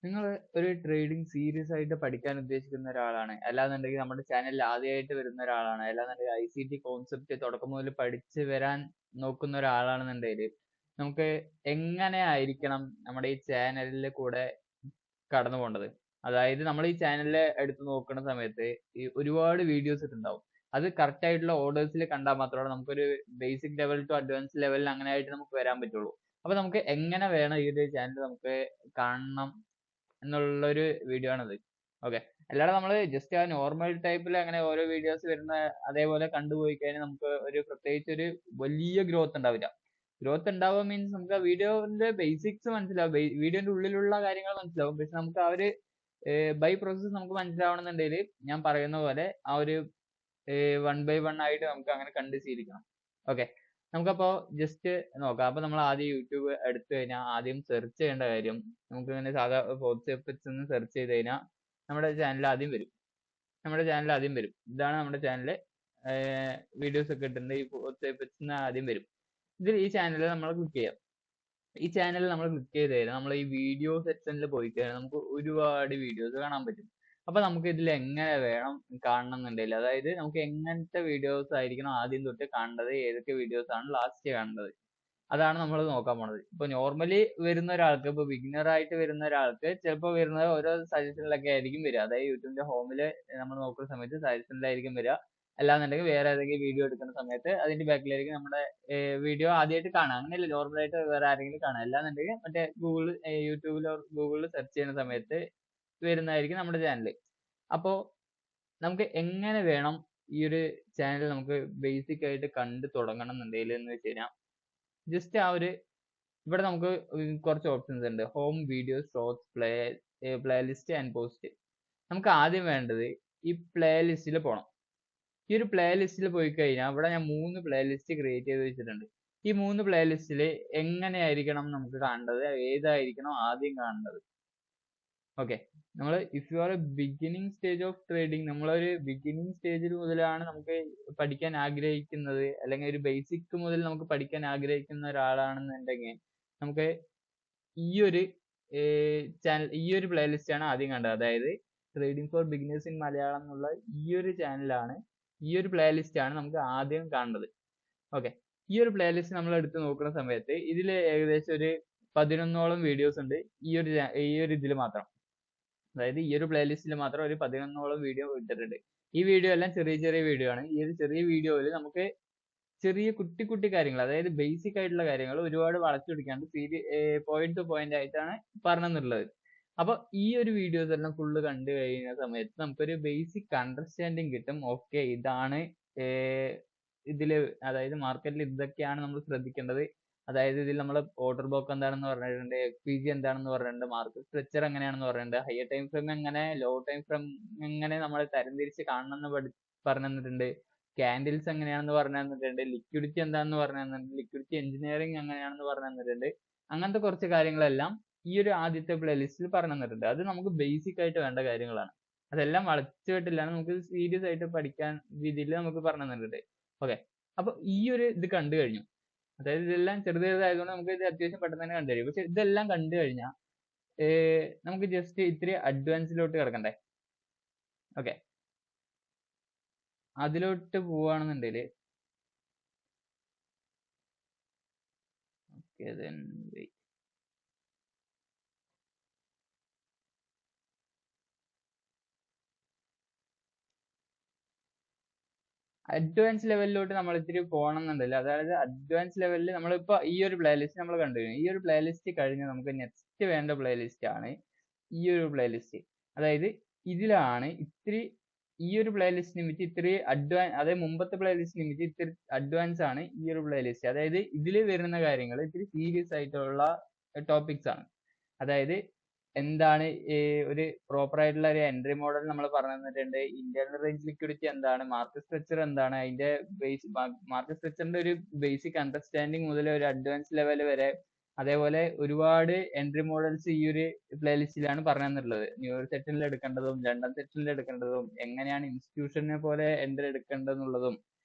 നിങ്ങൾ ഒരു trading serious ആയിട്ട് പഠിക്കാൻ ഉദ്ദേശിക്കുന്ന ഒരാളാണ്, അല്ലാന്നുണ്ടെങ്കിൽ നമ്മുടെ ചാനലിൽ ആദ്യമായിട്ട് വരുന്ന ഒരാളാണ്, അല്ലാന്നുണ്ടെങ്കിൽ ICT കോൺസെപ്റ്റ് തുടക്കം മുതൽ പഠിച്ച് വരാൻ നോക്കുന്ന ഒരാളാണെന്നുണ്ടെങ്കിൽ നമുക്ക് എങ്ങനെ ആയിരിക്കണം നമ്മുടെ ഈ ചാനലിൽ കൂടെ കടന്നു പോകേണ്ടത്. അതായത് നമ്മൾ ഈ ചാനലിൽ എടുത്ത് നോക്കുന്ന സമയത്ത് ഈ ഒരുപാട് വീഡിയോസ് ഇട്ടുണ്ടാവും. അത് കറക്റ്റ് ആയിട്ടുള്ള ഓർഡേഴ്സിൽ കണ്ടാൽ മാത്രമാണ് നമുക്കൊരു ബേസിക് ലെവൽ ടു അഡ്വാൻസ് ലെവലിൽ അങ്ങനെ ആയിട്ട് നമുക്ക് വരാൻ പറ്റുള്ളൂ. അപ്പൊ നമുക്ക് എങ്ങനെ വേണം ഈ ഒരു ചാനൽ നമുക്ക് കാണണം എന്നുള്ളൊരു വീഡിയോ ആണിത്. ഓക്കെ, അല്ലാതെ നമ്മൾ ജസ്റ്റ് ആ നോർമൽ ടൈപ്പിൽ അങ്ങനെ ഓരോ വീഡിയോസ് വരുന്ന അതേപോലെ കണ്ടുപോയി കഴിഞ്ഞാൽ നമുക്ക് ഒരു പ്രത്യേകിച്ച് ഒരു വലിയ ഗ്രോത്ത് ഉണ്ടാവില്ല. ഗ്രോത്ത് ഉണ്ടാവുക മീൻസ് നമുക്ക് ആ വീഡിയോന്റെ ബേസിക്സ് മനസ്സിലാവും, വീഡിയോന്റെ ഉള്ളിലുള്ള കാര്യങ്ങൾ മനസ്സിലാവും. പക്ഷെ നമുക്ക് ആ ഒരു ബൈ പ്രോസസ് നമുക്ക് മനസ്സിലാവണമെന്നുണ്ടെങ്കിൽ ഞാൻ പറയുന്ന പോലെ ആ ഒരു 1 by 1 ആയിട്ട് നമുക്ക് അങ്ങനെ കണ്ട് ശീലിക്കണം. ഓക്കെ, നമുക്കപ്പോ ജസ്റ്റ് നോക്കാം. അപ്പൊ നമ്മൾ ആദ്യം യൂട്യൂബ് എടുത്തു കഴിഞ്ഞാൽ ആദ്യം സെർച്ച് ചെയ്യേണ്ട കാര്യം, നമുക്ക് ഇങ്ങനെ സാധാ ഫോർത്ത് എഫക്ട്സ് എന്ന് സെർച്ച് ചെയ്ത് കഴിഞ്ഞാൽ നമ്മുടെ ചാനൽ ആദ്യം വരും. ഇതാണ് നമ്മുടെ ചാനല്. വീഡിയോസ് ഒക്കെ ഇട്ടിട്ടുണ്ട്. ഈ ഫോർത്ത് എഫക്ട്സ് ആദ്യം വരും. ഇതിൽ ഈ ചാനൽ നമ്മൾ ക്ലിക്ക് ചെയ്യാം. ഈ ചാനൽ നമ്മൾ ക്ലിക്ക് ചെയ്ത് കഴിഞ്ഞാൽ നമ്മൾ ഈ വീഡിയോ സെക്ഷനിൽ പോയി കഴിഞ്ഞാൽ നമുക്ക് ഒരുപാട് വീഡിയോസ് കാണാൻ പറ്റും. അപ്പൊ നമുക്ക് ഇതിൽ എങ്ങനെ വേണം കാണണം എന്നുണ്ടെങ്കിൽ, അതായത് നമുക്ക് എങ്ങനത്തെ വീഡിയോസ് ആയിരിക്കണം ആദ്യം തൊട്ട് കാണേണ്ടത്, ഏതൊക്കെ വീഡിയോസ് ആണ് ലാസ്റ്റ് കാണേണ്ടത്, അതാണ് നമ്മൾ നോക്കാൻ പോണത്. ഇപ്പൊ നോർമലി വരുന്ന ഒരാൾക്ക്, ഇപ്പൊ ബിഗിനർ ആയിട്ട് വരുന്ന ഒരാൾക്ക് ചിലപ്പോൾ വരുന്നത് ഓരോ സജഷനിലൊക്കെ ആയിരിക്കും വരിക. അതായത് യൂട്യൂബിന്റെ ഹോമില് നമ്മൾ നോക്കുന്ന സമയത്ത് സജഷനിലായിരിക്കും വരിക. അല്ലാന്നുണ്ടെങ്കിൽ വേറെ ഏതെങ്കിലും വീഡിയോ എടുക്കുന്ന സമയത്ത് അതിന്റെ ബാക്കിലായിരിക്കും നമ്മുടെ വീഡിയോ ആദ്യമായിട്ട് കാണാം. അങ്ങനെയല്ല, നോർമൽ ആയിട്ട് വേറെ ആരെങ്കിലും കാണാം. അല്ലാന്നുണ്ടെങ്കിൽ മറ്റേ യൂട്യൂബിലോ ഗൂഗിളിൽ സെർച്ച് ചെയ്യുന്ന സമയത്ത് വരുന്നതായിരിക്കും നമ്മുടെ ചാനൽ. അപ്പോ നമുക്ക് എങ്ങനെ വേണം ഈ ഒരു ചാനൽ നമുക്ക് ബേസിക് ആയിട്ട് കണ്ടു തുടങ്ങണം എന്നുണ്ടെങ്കിൽ എന്ന് വെച്ച് കഴിഞ്ഞാൽ, ജസ്റ്റ് ആ ഒരു ഇവിടെ നമുക്ക് കുറച്ച് ഓപ്ഷൻസ് ഉണ്ട്. Home, videos, shorts, playlist and post. നമുക്ക് ആദ്യം വേണ്ടത് ഈ പ്ലേലിസ്റ്റിൽ പോകണം. ഈ ഒരു പ്ലേലിസ്റ്റിൽ പോയി കഴിഞ്ഞാൽ ഇവിടെ ഞാൻ 3 പ്ലേലിസ്റ്റ് ക്രിയേറ്റ് ചെയ്ത് വെച്ചിട്ടുണ്ട്. ഈ 3 പ്ലേലിസ്റ്റിൽ എങ്ങനെയായിരിക്കണം നമുക്ക് കാണേണ്ടത്, ഏതായിരിക്കണം ആദ്യം കാണേണ്ടത്. ഓക്കെ, നമ്മൾ if you are A beginning stage of trading, നമ്മളൊരു ബിഗിനിങ് സ്റ്റേജിൽ മുതലാണ് നമുക്ക് പഠിക്കാൻ ആഗ്രഹിക്കുന്നത്, അല്ലെങ്കിൽ ഒരു ബേസിക് മുതൽ നമുക്ക് പഠിക്കാൻ ആഗ്രഹിക്കുന്ന ഒരാളാണെന്നുണ്ടെങ്കിൽ നമുക്ക് ഈ ഒരു ചാനൽ, ഈ ഒരു പ്ലേലിസ്റ്റ് ആണ് ആദ്യം കണ്ടത്. അതായത് trading for beginners in Malayalam എന്നുള്ള ഈ ഒരു ചാനലാണ്, ഈ ഒരു പ്ലേലിസ്റ്റ് ആണ് നമുക്ക് ആദ്യം കാണേണ്ടത്. ഓക്കെ, ഈ ഒരു പ്ലേലിസ്റ്റ് നമ്മൾ എടുത്ത് നോക്കുന്ന സമയത്ത് ഇതിൽ ഏകദേശം ഒരു 11ഓളം വീഡിയോസ് ഉണ്ട് ഈ ഒരു ഇതിൽ മാത്രം. അതായത് ഈ ഒരു പ്ലേലിസ്റ്റിൽ മാത്രം ഒരു 11ഓളം വീഡിയോ ഇട്ടിട്ടുണ്ട്. ഈ വീഡിയോ എല്ലാം ചെറിയ ചെറിയ വീഡിയോ ആണ്. ഈ ഒരു ചെറിയ വീഡിയോയിൽ നമുക്ക് ചെറിയ കുട്ടി കുട്ടി കാര്യങ്ങൾ, അതായത് ബേസിക് ആയിട്ടുള്ള കാര്യങ്ങൾ ഒരുപാട് വളച്ചു പിടിക്കാണ്ട് പോയിന്റ് ടു പോയിന്റ് ആയിട്ടാണ് പറഞ്ഞെന്നുള്ളത്. അപ്പൊ ഈ ഒരു വീഡിയോസ് എല്ലാം ഫുള്ള് കണ്ടു കഴിയുന്ന സമയത്ത് നമുക്കൊരു ബേസിക് അണ്ടർസ്റ്റാൻഡിങ് കിട്ടും. ഓക്കെ, ഇതാണ് ഇതില്, അതായത് മാർക്കറ്റിൽ ഇതൊക്കെയാണ് നമ്മൾ ശ്രദ്ധിക്കേണ്ടത്. അതായത് ഇതിൽ നമ്മൾ ഓർഡർ ബ്ലോക്ക് എന്താണെന്ന് പറഞ്ഞിട്ടുണ്ട്, FPG എന്താണെന്ന് പറഞ്ഞിട്ടുണ്ട്, മാർക്കറ്റ് സ്ട്രക്ചർ എങ്ങനെയാണെന്ന് പറഞ്ഞിട്ടുണ്ട്, ഹയർ ടൈം ഫ്രെയിം എങ്ങനെ, ലോ ടൈം ഫ്രെയിം എങ്ങനെ നമ്മൾ തരംതിരിച്ച് കാണണം എന്ന് പറഞ്ഞു തന്നിട്ടുണ്ട്, ക്യാൻഡിൽസ് എങ്ങനെയാണെന്ന് പറഞ്ഞു തന്നിട്ടുണ്ട്, ലിക്വിഡിറ്റി എന്താണെന്ന് പറഞ്ഞു തന്നിട്ടുണ്ട്, ലിക്വിഡിറ്റി എഞ്ചിനീയറിംഗ് എങ്ങനെയാണെന്ന് പറഞ്ഞു തന്നിട്ടുണ്ട്. അങ്ങനത്തെ കുറച്ച് കാര്യങ്ങളെല്ലാം ഈ ഒരു ആദ്യത്തെ പ്ലേലിസ്റ്റിൽ പറഞ്ഞു തന്നിട്ടുണ്ട്. അത് നമുക്ക് ബേസിക് ആയിട്ട് വേണ്ട കാര്യങ്ങളാണ്. അതെല്ലാം വളച്ചുകെട്ടില്ലാണ് നമുക്ക് സീരിയസ് ആയിട്ട് പഠിക്കാൻ രീതിയിൽ നമുക്ക് പറഞ്ഞു തന്നിട്ടുണ്ട്. ഓക്കെ, അപ്പൊ ഈ ഒരു ഇത് കണ്ടു കഴിഞ്ഞു. അതായത് ഇതെല്ലാം ചെറുതായതുകൊണ്ട് നമുക്ക് ഇത് അത്യാവശ്യം പെട്ടെന്ന് തന്നെ കണ്ടു കഴിയും. പക്ഷെ ഇതെല്ലാം കണ്ടു കഴിഞ്ഞാൽ നമുക്ക് ജസ്റ്റ് ഇത്തിരി അഡ്വാൻസിലോട്ട് കിടക്കണ്ടേ. ഓക്കെ, അതിലോട്ട് പോവാണെന്നുണ്ടെങ്കിൽ അഡ്വാൻസ് ലെവലിലോട്ട് നമ്മൾ ഇത്തിരി പോകണമെന്നുണ്ടല്ലോ. അതായത് അഡ്വാൻസ് ലെവലിൽ നമ്മളിപ്പോ ഈ ഒരു പ്ലേലിസ്റ്റ് നമ്മൾ കണ്ടു കഴിഞ്ഞു. ഈ ഒരു പ്ലേലിസ്റ്റ് കഴിഞ്ഞ് നമുക്ക് നെക്സ്റ്റ് വേണ്ട പ്ലേലിസ്റ്റ് ആണ് ഈ ഒരു പ്ലേലിസ്റ്റ്. അതായത് ഇതിലാണ് ഇത്തിരി, ഈ ഒരു പ്ലേലിസ്റ്റിനെ വെച്ച് ഇത്തിരി അതായത് മുമ്പത്തെ പ്ലേലിസ്റ്റിനെ വെച്ച് ഇത്തിരി അഡ്വാൻസ് ആണ് ഈ ഒരു പ്ലേലിസ്റ്റ്. അതായത് ഇതിൽ വരുന്ന കാര്യങ്ങൾ ഇത്തിരി സീരിയസ് ആയിട്ടുള്ള ടോപ്പിക്സ് ആണ്. അതായത് എന്താണ് ഒരു പ്രോപ്പർ ആയിട്ടുള്ള ഒരു എൻട്രി മോഡൽ നമ്മൾ പറഞ്ഞു തന്നിട്ടുണ്ട്, ഇന്റേണൽ റേഞ്ച് ലിക്വിഡിറ്റി എന്താണ്, മാർക്കറ്റ് സ്ട്രക്ചർ എന്താണ്, അതിന്റെ മാർക്കറ്റ് സ്ട്രക്ചറിന്റെ ഒരു ബേസിക് അണ്ടർസ്റ്റാൻഡിങ് മുതൽ ഒരു അഡ്വാൻസ് ലെവൽ വരെ, അതേപോലെ ഒരുപാട് എൻട്രി മോഡൽസ് ഈ ഒരു പ്ലേലിസ്റ്റിലാണ് പറഞ്ഞു തന്നിട്ടുള്ളത്. ന്യൂയോർക്ക് സെക്ഷനിൽ എടുക്കേണ്ടതും ലണ്ടൻ സെക്ഷനിൽ എടുക്കേണ്ടതും, എങ്ങനെയാണ് ഇൻസ്റ്റിറ്റ്യൂഷനെ പോലെ എൻട്രി എടുക്കേണ്ടതെന്നുള്ളതും,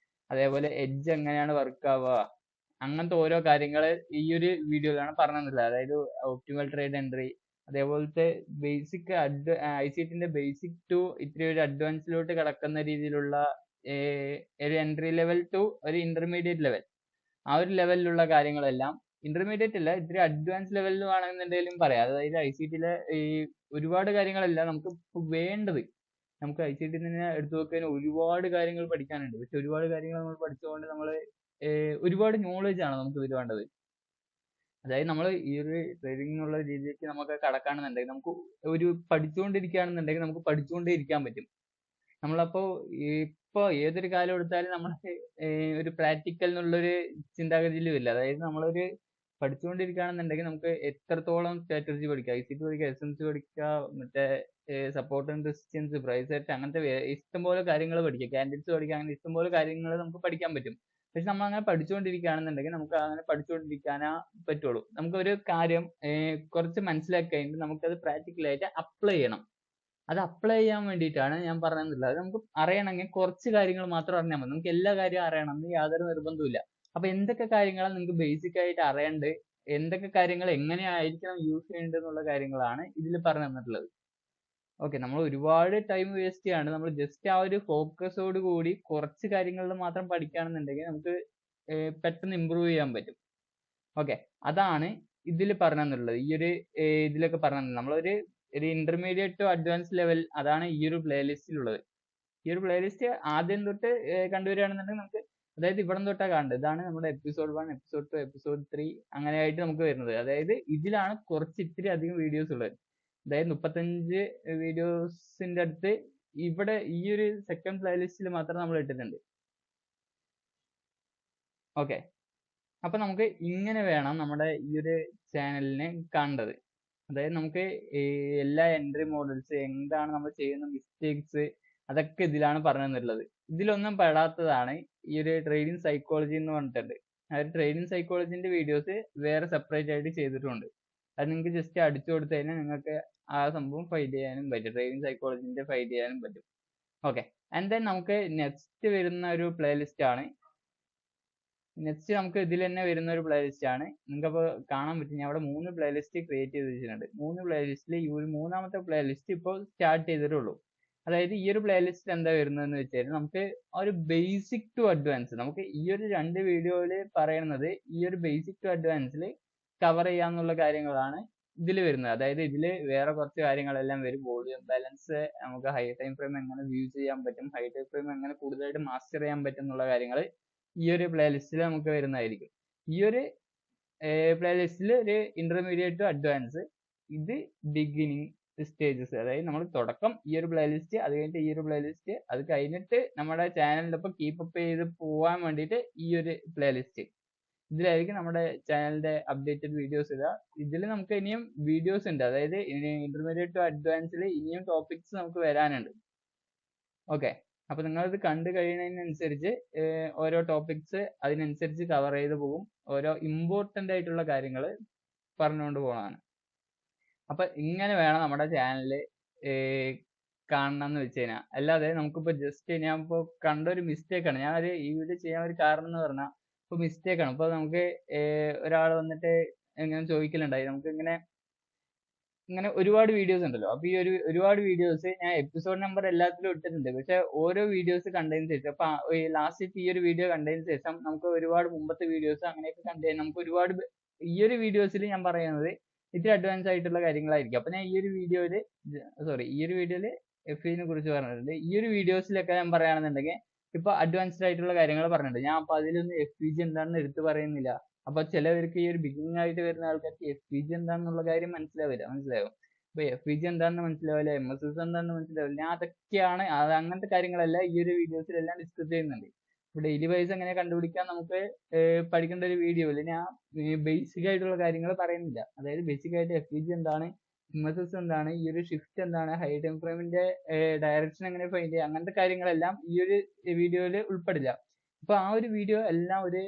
അതേപോലെ എഡ്ജ് എങ്ങനെയാണ് വർക്ക് ആവുക, അങ്ങനത്തെ ഓരോ കാര്യങ്ങൾ ഈ ഒരു വീഡിയോയിലാണ് പറഞ്ഞു തന്നിട്ടുള്ളത്. അതായത് ഒപ്റ്റിമൽ ട്രേഡ് എൻട്രി, അതേപോലത്തെ ഐസിടിന്റെ ബേസിക് ടു ഇത്തിരി ഒരു അഡ്വാൻസിലോട്ട് കിടക്കുന്ന രീതിയിലുള്ള ഒരു എൻട്രി ലെവൽ ടു ഒരു ഇന്റർമീഡിയറ്റ് ലെവൽ, ആ ഒരു ലെവലിലുള്ള കാര്യങ്ങളെല്ലാം, ഇന്റർമീഡിയറ്റ് അല്ല ഇത്തിരി അഡ്വാൻസ് ലെവലിൽ വേണമെന്നുണ്ടെങ്കിലും പറയാം. അതായത് ഐസിടിയിലെ ഈ ഒരുപാട് കാര്യങ്ങളല്ല നമുക്ക് വേണ്ടത്. നമുക്ക് ഐസിടി തന്നെ എടുത്തു നോക്കിയാൽ ഒരുപാട് കാര്യങ്ങൾ പഠിക്കാനുണ്ട്. പക്ഷെ ഒരുപാട് കാര്യങ്ങൾ നമ്മൾ പഠിച്ചുകൊണ്ട് നമ്മൾ ഒരുപാട് നോളജ് ആണ് നമുക്ക് ഇത് വേണ്ടത്. അതായത് നമ്മൾ ഈ ഒരു ട്രേഡിംഗ് എന്നുള്ള രീതിയിലേക്ക് നമുക്ക് കടക്കുകയാണെന്നുണ്ടെങ്കിൽ, നമുക്ക് ഒരു പഠിച്ചുകൊണ്ടിരിക്കുകയാണെന്നുണ്ടെങ്കിൽ നമുക്ക് പഠിച്ചുകൊണ്ടേ ഇരിക്കാൻ പറ്റും. നമ്മളപ്പോ ഇപ്പൊ ഏതൊരു കാലം എടുത്താലും നമ്മൾ ഒരു പ്രാക്ടിക്കൽ എന്നുള്ളൊരു ചിന്താഗതിയിലും ഇല്ല. അതായത് നമ്മളൊരു പഠിച്ചുകൊണ്ടിരിക്കുകയാണെന്നുണ്ടെങ്കിൽ നമുക്ക് എത്രത്തോളം സ്ട്രാറ്റജി പഠിക്കാം, ഐസിടി പഠിക്കാം, എസ്എംസി പഠിക്കാം, മറ്റേ support and resistance, price act, അങ്ങനത്തെ ഇഷ്ടംപോലെ കാര്യങ്ങൾ പഠിക്കാം, ക്യാൻഡിൽസ് പഠിക്കാം, അങ്ങനെ ഇഷ്ടംപോലെ കാര്യങ്ങൾ നമുക്ക് പഠിക്കാൻ പറ്റും. പക്ഷെ നമ്മൾ അങ്ങനെ പഠിച്ചുകൊണ്ടിരിക്കുകയാണെന്നുണ്ടെങ്കിൽ നമുക്ക് അങ്ങനെ പഠിച്ചുകൊണ്ടിരിക്കാനേ പറ്റുള്ളൂ. നമുക്കൊരു കാര്യം കുറച്ച് മനസ്സിലാക്കി കഴിഞ്ഞിട്ട് നമുക്കത് പ്രാക്ടിക്കലായിട്ട് അപ്ലൈ ചെയ്യണം. അത് അപ്ലൈ ചെയ്യാൻ വേണ്ടിയിട്ടാണ് ഞാൻ പറഞ്ഞതെന്നുള്ളത്. അത് നമുക്ക് അറിയണമെങ്കിൽ കുറച്ച് കാര്യങ്ങൾ മാത്രം അറിഞ്ഞാൽ മതി. നമുക്ക് എല്ലാ കാര്യവും അറിയണമെന്ന് യാതൊരു നിർബന്ധവുമില്ല. അപ്പൊ എന്തൊക്കെ കാര്യങ്ങളാണ് നിങ്ങൾക്ക് ബേസിക് ആയിട്ട് അറിയേണ്ടത്, എന്തൊക്കെ കാര്യങ്ങൾ എങ്ങനെയായിരിക്കണം യൂസ് ചെയ്യേണ്ടത് എന്നുള്ള കാര്യങ്ങളാണ് ഇതിൽ പറഞ്ഞു തന്നിട്ടുള്ളത്. ഓക്കെ, നമ്മൾ ഒരുപാട് ടൈം വേസ്റ്റ് ചെയ്യാണ്. നമ്മൾ ജസ്റ്റ് ആ ഒരു ഫോക്കസോട് കൂടി കുറച്ച് കാര്യങ്ങളിൽ മാത്രം പഠിക്കുകയാണെന്നുണ്ടെങ്കിൽ നമുക്ക് പെട്ടെന്ന് ഇമ്പ്രൂവ് ചെയ്യാൻ പറ്റും. ഓക്കെ, അതാണ് ഇതിൽ പറഞ്ഞു തന്നിട്ടുള്ളത്. ഈ ഒരു ഇതിലൊക്കെ പറഞ്ഞു നമ്മളൊരു ഇന്റർമീഡിയറ്റ് ടു അഡ്വാൻസ് ലെവൽ, അതാണ് ഈ ഒരു പ്ലേലിസ്റ്റിലുള്ളത്. ഈ ഒരു പ്ലേലിസ്റ്റ് ആദ്യം തൊട്ട് കണ്ടുവരികയാണെന്നുണ്ടെങ്കിൽ നമുക്ക്, അതായത് ഇവിടെ തൊട്ടാ കാണേണ്ടത്. ഇതാണ് നമ്മുടെ എപ്പിസോഡ് 1, എപ്പിസോഡ് 2, എപ്പിസോഡ് 3 അങ്ങനെയായിട്ട് നമുക്ക് വരുന്നത്. അതായത് ഇതിലാണ് കുറച്ച് ഇത്തിരി അധികം വീഡിയോസ് ഉള്ളത്. അതായത് 35 വീഡിയോസിന്റെ അടുത്ത് ഇവിടെ ഈ ഒരു സെക്കൻഡ് പ്ലേലിസ്റ്റിൽ മാത്രം നമ്മൾ ഇട്ടിട്ടുണ്ട്. ഓക്കെ, അപ്പൊ നമുക്ക് ഇങ്ങനെ വേണം നമ്മുടെ ഈ ഒരു ചാനലിനെ കാണേണ്ടത്. അതായത് നമുക്ക് എല്ലാ എൻട്രി മോഡൽസ്, എന്താണ് നമ്മൾ ചെയ്യുന്ന മിസ്റ്റേക്സ്, അതൊക്കെ ഇതിലാണ് പറഞ്ഞു തന്നിട്ടുള്ളത്. ഇതിലൊന്നും പെടാത്തതാണ് ഈ ഒരു ട്രേഡിംഗ് സൈക്കോളജി എന്ന് പറഞ്ഞിട്ടുണ്ട്. ആ ഒരു ട്രേഡിംഗ് സൈക്കോളജിന്റെ വീഡിയോസ് വേറെ സെപ്പറേറ്റ് ആയിട്ട് ചെയ്തിട്ടുണ്ട്. അത് നിങ്ങൾക്ക് ജസ്റ്റ് അടിച്ചു കൊടുത്തു കഴിഞ്ഞാൽ നിങ്ങൾക്ക് ആ സംഭവം ഫൈൻഡ് ചെയ്യാനും പറ്റും, ട്രേഡിംഗ് സൈക്കോളജിന്റെ ഫൈൻഡ് ചെയ്യാനും പറ്റും. ഓക്കെ, ആൻഡ് ദെൻ നമുക്ക് നെക്സ്റ്റ് വരുന്ന ഒരു പ്ലേലിസ്റ്റ് ആണ്. നെക്സ്റ്റ് നമുക്ക് ഇതിൽ തന്നെ വരുന്ന ഒരു പ്ലേലിസ്റ്റ് ആണ്. നിങ്ങൾക്കപ്പോൾ കാണാൻ പറ്റും, ഞാൻ അവിടെ 3 പ്ലേലിസ്റ്റ് ക്രിയേറ്റ് ചെയ്ത് വെച്ചിട്ടുണ്ട്. 3 പ്ലേലിസ്റ്റിൽ ഈ ഒരു മൂന്നാമത്തെ പ്ലേലിസ്റ്റ് ഇപ്പോൾ സ്റ്റാർട്ട് ചെയ്തിട്ടുള്ളൂ. അതായത് ഈ ഒരു പ്ലേലിസ്റ്റ് എന്താ വരുന്നതെന്ന് വെച്ചാൽ നമുക്ക് ഒരു ബേസിക് ടു അഡ്വാൻസ്, നമുക്ക് ഈ ഒരു 2 വീഡിയോയിൽ പറയുന്നത് ഈ ഒരു ബേസിക് ടു അഡ്വാൻസിൽ കവർ ചെയ്യാന്നുള്ള കാര്യങ്ങളാണ് ഇതിൽ വരുന്നത്. അതായത് ഇതിൽ വേറെ കുറച്ച് കാര്യങ്ങളെല്ലാം വരും. വോളിയം ബാലൻസ്, നമുക്ക് ഹൈ ടൈം ഫ്രെയിം എങ്ങനെ വ്യൂ ചെയ്യാൻ പറ്റും, ഹൈ ടൈം ഫ്രെയിം എങ്ങനെ കൂടുതലായിട്ട് മാസ്റ്റർ ചെയ്യാൻ പറ്റും എന്നുള്ള കാര്യങ്ങൾ ഈ ഒരു പ്ലേലിസ്റ്റിൽ നമുക്ക് വരുന്നതായിരിക്കും. ഈ ഒരു പ്ലേലിസ്റ്റിൽ ഒരു ഇന്റർമീഡിയറ്റ് ടു അഡ്വാൻസ്, ഇത് ബിഗിനിങ് സ്റ്റേജസ്, അതായത് നമ്മൾ തുടക്കം ഈ ഒരു പ്ലേലിസ്റ്റ്, അത് കഴിഞ്ഞിട്ട് ഈ ഒരു പ്ലേലിസ്റ്റ്, അത് കഴിഞ്ഞിട്ട് നമ്മുടെ ചാനലിന്റെ ഒപ്പം കീപ്പപ്പ് ചെയ്ത് പോകാൻ വേണ്ടിയിട്ട് ഈ ഒരു പ്ലേലിസ്റ്റ്. ഇതിലായിരിക്കും നമ്മുടെ ചാനലിന്റെ അപ്ഡേറ്റഡ് വീഡിയോസ് ഇടുക. ഇതിൽ നമുക്ക് ഇനിയും വീഡിയോസ് ഉണ്ട്, അതായത് ഇന്റർമീഡിയറ്റ് ടു അഡ്വാൻസിൽ ഇനിയും ടോപ്പിക്സ് നമുക്ക് വരാനുണ്ട്. ഓക്കെ, അപ്പൊ നിങ്ങളിത് കണ്ടു കഴിയുന്നതിനനുസരിച്ച് ഓരോ ടോപ്പിക്സ് അതിനനുസരിച്ച് കവർ ചെയ്ത് പോകും. ഓരോ ഇമ്പോർട്ടൻ്റ് ആയിട്ടുള്ള കാര്യങ്ങൾ പറഞ്ഞുകൊണ്ട് പോകണതാണ്. അപ്പൊ ഇങ്ങനെ വേണം നമ്മുടെ ചാനല് കാണണം എന്ന് വെച്ച് കഴിഞ്ഞാൽ. അല്ലാതെ നമുക്കിപ്പോ ജസ്റ്റ് ഞാൻ ഇപ്പോൾ കണ്ട ഒരു മിസ്റ്റേക്ക് ആണ്, ഞാൻ ഈ വീഡിയോ ചെയ്യാൻ ഒരു കാരണം എന്ന് പറഞ്ഞാൽ ഇപ്പൊ മിസ്റ്റേക്ക് ആണ്. ഇപ്പൊ നമുക്ക് ഒരാൾ വന്നിട്ട് ഇങ്ങനെ ചോദിക്കലുണ്ടായി, നമുക്ക് ഇങ്ങനെ ഒരുപാട് വീഡിയോസ് ഉണ്ടല്ലോ. അപ്പൊ ഈ ഒരുപാട് വീഡിയോസ് ഞാൻ എപ്പിസോഡ് നമ്പർ എല്ലാത്തിലും ഇട്ടിട്ടുണ്ട്. പക്ഷെ ഓരോ വീഡിയോസ് കണ്ടതിന് ശേഷം, അപ്പൊ ലാസ്റ്റ് ഈ ഒരു വീഡിയോ കണ്ടതിന് ശേഷം നമുക്ക് ഒരുപാട് മുമ്പത്തെ വീഡിയോസ് അങ്ങനെയൊക്കെ കണ്ടു നമുക്ക് ഒരുപാട് ഈ ഒരു വീഡിയോസിൽ ഞാൻ പറയുന്നത് ഇത്തിരി അഡ്വാൻസ് ആയിട്ടുള്ള കാര്യങ്ങളായിരിക്കും. അപ്പൊ ഞാൻ ഈ ഒരു വീഡിയോയില് എഫിനെ കുറിച്ച് പറഞ്ഞിട്ടുണ്ട്. ഈ ഒരു വീഡിയോസിലൊക്കെ ഞാൻ പറയുകയാണെന്നുണ്ടെങ്കിൽ ഇപ്പൊ അഡ്വാൻസ്ഡ് ആയിട്ടുള്ള കാര്യങ്ങൾ പറഞ്ഞിട്ടുണ്ട്. ഞാൻ അപ്പൊ അതിലൊന്നും FPG എന്താണെന്ന് എടുത്ത് പറയുന്നില്ല. അപ്പൊ ചിലവർക്ക് ഈ ഒരു ബിഗിനിങ് ആയിട്ട് വരുന്ന ആൾക്കാർക്ക് FPG എന്താണെന്നുള്ള കാര്യം മനസ്സിലാവും. അപ്പൊ FPG എന്താണെന്ന് മനസ്സിലാവില്ല, MSS എന്താണെന്ന് മനസ്സിലാവില്ല. ഞാൻ അതൊക്കെയാണ്, അങ്ങനത്തെ കാര്യങ്ങളെല്ലാം ഈ ഒരു വീഡിയോസിലെല്ലാം ഡിസ്കസ് ചെയ്യുന്നുണ്ട്. ഇപ്പൊ ഡെയിലി വൈസ് എങ്ങനെ കണ്ടുപിടിക്കാൻ നമുക്ക് പഠിക്കേണ്ട ഒരു വീഡിയോയിൽ ഞാൻ ബേസിക് ആയിട്ടുള്ള കാര്യങ്ങൾ പറയുന്നില്ല. അതായത് ബേസിക് ആയിട്ട് FPG എന്താണ്, MSS എന്താണ്, ഈ ഒരു ഷിഫ്റ്റ് എന്താണ്, ഹൈ ടൈം ഫ്രെയിമിന്റെ ഡയറക്ഷൻ എങ്ങനെ ഫൈൻഡ് ചെയ്യുക, അങ്ങനത്തെ കാര്യങ്ങളെല്ലാം ഈ ഒരു വീഡിയോയിൽ ഉൾപ്പെടില്ല. അപ്പൊ ആ ഒരു വീഡിയോ എല്ലാം ഒരു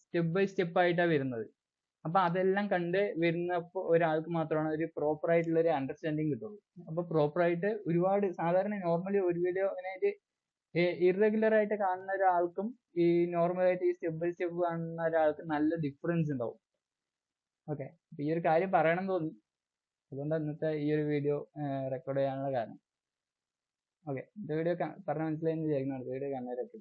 സ്റ്റെപ്പ് ബൈ സ്റ്റെപ്പ് ആയിട്ടാണ് വരുന്നത്. അപ്പൊ അതെല്ലാം കണ്ട് വരുന്നപ്പോൾ ഒരാൾക്ക് മാത്രമാണ് ഒരു പ്രോപ്പർ ആയിട്ടുള്ള ഒരു അണ്ടർസ്റ്റാൻഡിങ് കിട്ടുള്ളൂ. അപ്പൊ പ്രോപ്പർ ആയിട്ട് ഒരുപാട് സാധാരണ നോർമലി ഒരു വീഡിയോ അങ്ങനെ ഇറഗുലർ ആയിട്ട് കാണുന്ന ഒരാൾക്കും ഈ നോർമൽ ആയിട്ട് ഈ സ്റ്റെപ്പ് ബൈ സ്റ്റെപ്പ് കാണുന്ന ഒരാൾക്കും നല്ല ഡിഫറൻസ് ഉണ്ടാവും. ഓക്കെ, ഈ ഒരു കാര്യം പറയണം തോന്നി. അതുകൊണ്ടാണ് ഇന്നത്തെ ഈ ഒരു വീഡിയോ റെക്കോർഡ് ചെയ്യാനുള്ള കാരണം. ഓക്കെ, ഇന്നത്തെ വീഡിയോ പറഞ്ഞ മനസ്സിലായെന്ന് വിചാരിക്കുന്നു. അടുത്ത വീഡിയോ കാണുന്നവരൊക്കെ